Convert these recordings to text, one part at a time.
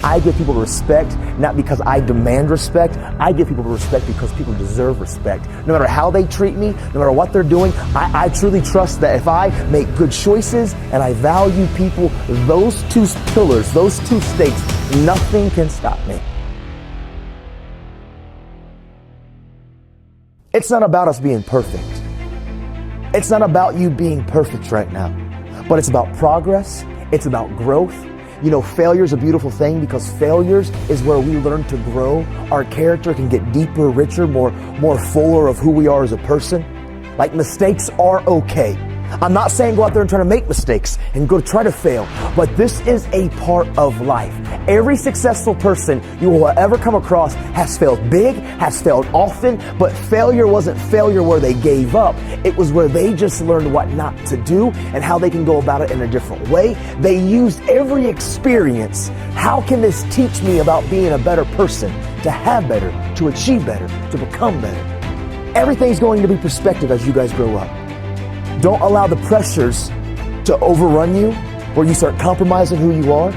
I give people respect, not because I demand respect. I give people respect because people deserve respect. No matter how they treat me, no matter what they're doing, I truly trust that if I make good choices and I value people, those two pillars, those two stakes, nothing can stop me. It's not about us being perfect. It's not about you being perfect right now, but it's about progress. It's about growth. You know, failure is a beautiful thing because failures is where we learn to grow. Our character can get deeper, richer, more fuller of who we are as a person. Like, mistakes are okay. I'm not saying go out there and try to make mistakes and go try to fail, but this is a part of life. Every successful person you will ever come across has failed big, has failed often, but failure wasn't failure where they gave up. It was where they just learned what not to do and how they can go about it in a different way. They used every experience. How can this teach me about being a better person, to have better, to achieve better, to become better? Everything's going to be perspective as you guys grow up. Don't allow the pressures to overrun you where you start compromising who you are.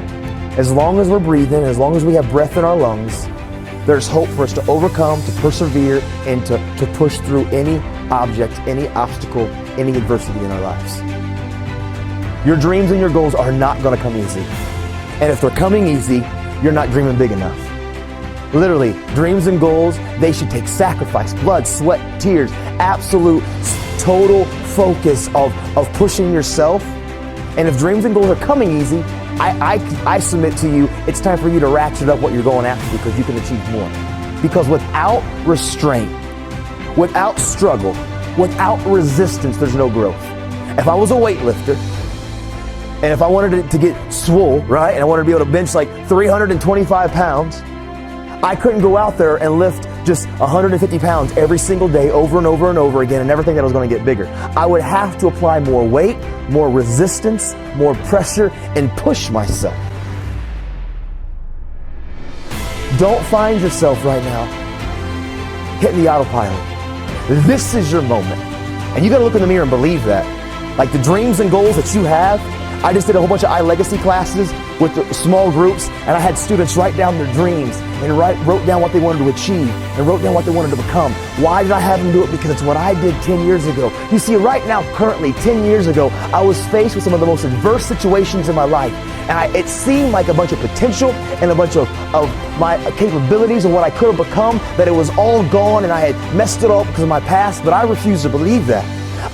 As long as we're breathing, as long as we have breath in our lungs, there's hope for us to overcome, to persevere, and to push through any object, any obstacle, any adversity in our lives. Your dreams and your goals are not going to come easy. And if they're coming easy, you're not dreaming big enough. Literally, dreams and goals, they should take sacrifice, blood, sweat, tears, absolute, total focus of pushing yourself. And if dreams and goals are coming easy, I submit to you, it's time for you to ratchet up what you're going after because you can achieve more. Because without restraint, without struggle, without resistance, there's no growth. If I was a weightlifter, and if I wanted it to get swole, right, and I wanted to be able to bench like 325 pounds, I couldn't go out there and lift just 150 pounds every single day over and over and over again and never think that I was going to get bigger. I would have to apply more weight, more resistance, more pressure, and push myself. Don't find yourself right now hitting the autopilot. This is your moment. And you got to look in the mirror and believe that. Like the dreams and goals that you have, I just did a whole bunch of iLegacy classes with the small groups, and I had students write down their dreams and wrote down what they wanted to achieve and wrote down what they wanted to become. Why did I have them do it? Because it's what I did 10 years ago. You see, right now, currently, 10 years ago, I was faced with some of the most adverse situations in my life. And it seemed like a bunch of potential and a bunch of my capabilities and what I could have become, that it was all gone and I had messed it up because of my past, but I refused to believe that.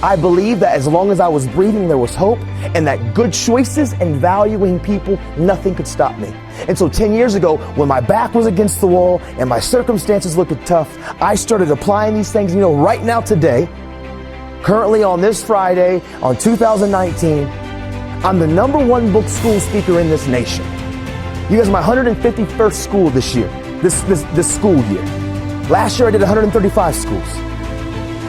I believe that as long as I was breathing, there was hope, and that good choices and valuing people, nothing could stop me. And so 10 years ago, when my back was against the wall and my circumstances looked tough, I started applying these things. You know, right now today, currently on this Friday, on 2019, I'm the #1 book school speaker in this nation. You guys are my 151st school this year, this school year. Last year I did 135 schools.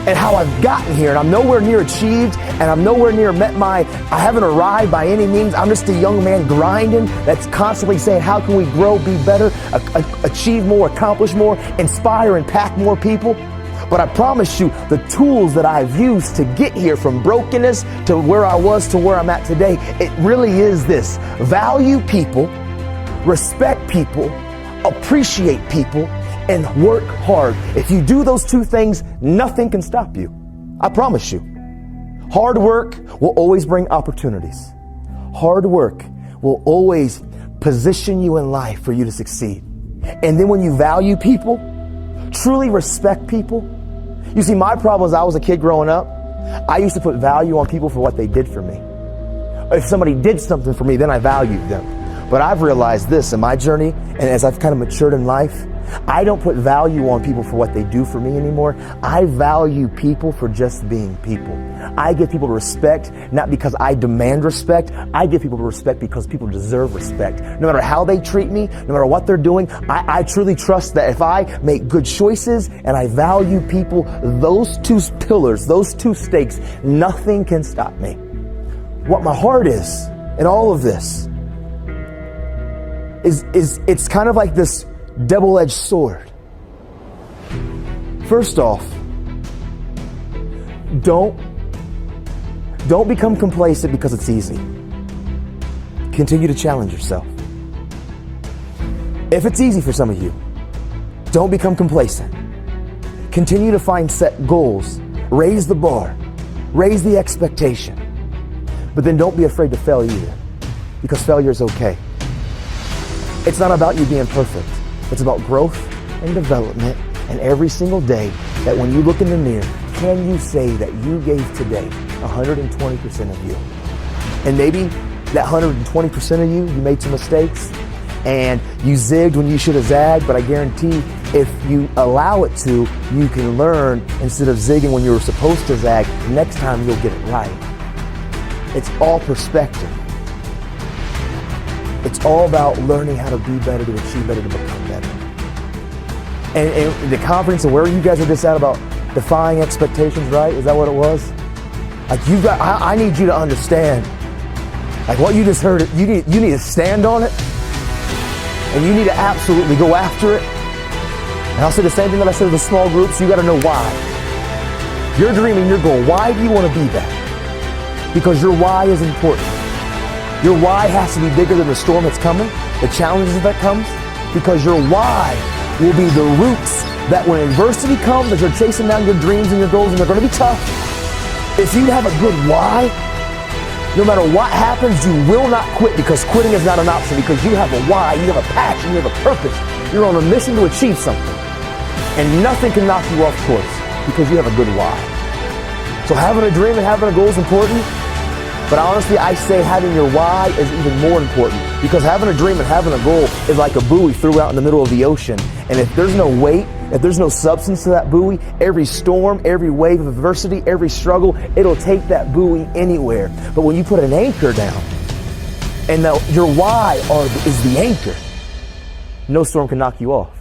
And how I've gotten here, and I'm nowhere near achieved, and I'm nowhere near I haven't arrived by any means. I'm just a young man grinding that's constantly saying, how can we grow, be better, achieve more, accomplish more, inspire, impact more people? But I promise you, the tools that I've used to get here from brokenness to where I was to where I'm at today, it really is this: value people, respect people, appreciate people, and work hard. If you do those two things, nothing can stop you. I promise you. Hard work will always bring opportunities. Hard work will always position you in life for you to succeed. And then when you value people, truly respect people. You see, my problem is I was a kid growing up. I used to put value on people for what they did for me. If somebody did something for me, then I valued them. But I've realized this in my journey, and as I've kind of matured in life, I don't put value on people for what they do for me anymore. I value people for just being people. I give people respect, not because I demand respect. I give people respect because people deserve respect. No matter how they treat me, no matter what they're doing, I truly trust that if I make good choices and I value people, those two pillars, those two stakes, nothing can stop me. What my heart is in all of this is it's kind of like this double-edged sword. First off, don't become complacent because it's easy. Continue to challenge yourself. If it's easy for some of you, don't become complacent. Continue to set goals, raise the bar, raise the expectation. But then don't be afraid to fail either, because failure is okay. It's not about you being perfect. It's about growth and development, and every single day that when you look in the mirror, can you say that you gave today 120% of you? And maybe that 120% of you made some mistakes and you zigged when you should have zagged, but I guarantee if you allow it to, you can learn instead of zigging when you were supposed to zag, next time you'll get it right. It's all perspective. It's all about learning how to be better, to achieve better, to become better. And the conference and where you guys are just at about defying expectations, right? Is that what it was? Like I need you to understand, like what you just heard, you need to stand on it, and you need to absolutely go after it. And I'll say the same thing that I said to the small groups. You got to know why. You're dreaming, you're going, why do you want to be that? Because your why is important. Your why has to be bigger than the storm that's coming, the challenges that comes, because your why will be the roots that when adversity comes, as you're chasing down your dreams and your goals, and they're going to be tough, if you have a good why, no matter what happens, you will not quit, because quitting is not an option, because you have a why, you have a passion, you have a purpose. You're on a mission to achieve something. And nothing can knock you off course because you have a good why. So having a dream and having a goal is important, but honestly, I say having your why is even more important, because having a dream and having a goal is like a buoy threw out in the middle of the ocean. And if there's no weight, if there's no substance to that buoy, every storm, every wave of adversity, every struggle, it'll take that buoy anywhere. But when you put an anchor down, and your why is the anchor, no storm can knock you off.